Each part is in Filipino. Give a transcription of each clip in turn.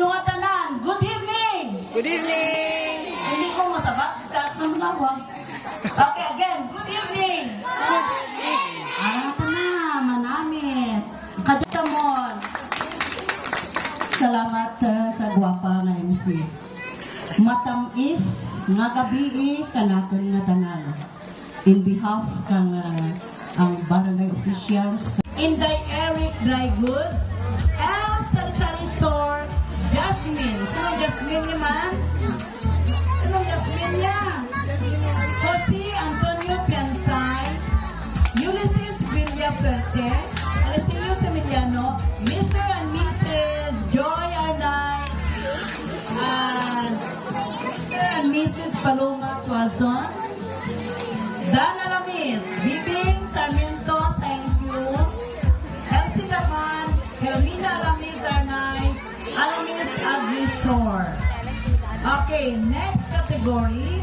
nga tanan, good evening! Good evening! Hindi ko masabat, taas ng lawang. Okay, again, good evening! Good evening! Ito na, manamit. Kadamon. Salamat sa gwapa nga MC. Matamis nga gabi kanaton nga tanan. In behalf ng ang barangay officials, Inday Eric Dry Goods, El Sanitary Store, Jasmine. Sino Jasmine niya man? Sino Jasmine niya? Jose Antonio Piansay, Ulysses Villaperte, Alessio Semiliano, Mr. and Mrs. Joy Arnay, and Mr. and Mrs. Paloma Tuazon, Dan Alamis, Bibing Sarmiento, thank you, Elsie Laban, Helmina Alamis Arnay, Alamis Agri Store. Okay, next category.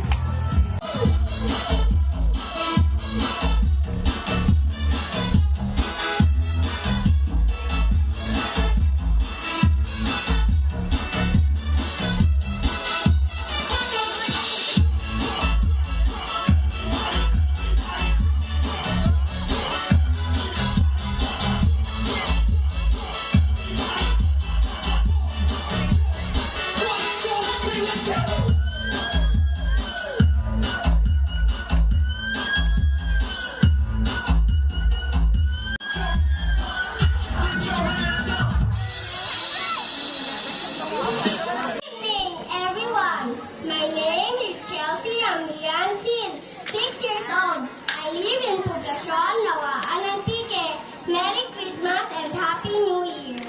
My name is Chelsea Amliansin, 6 years old. I live in Poblacion, Nawaan, Antique. Merry Christmas and Happy New Year.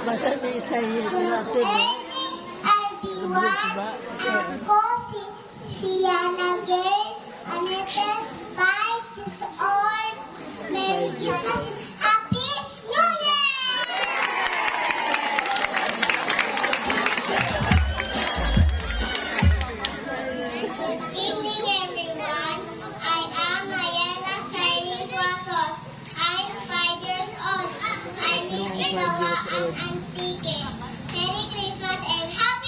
Basta may sa'yo natin. Everyone, ako si Yana Gay, Anetes, 5 years old. Merry Christmas, Happy New Year! Good evening, everyone. I am Mayela Sailin Guason. I'm 5 years old. I live in Nawaan, Antique. Merry Christmas and Happy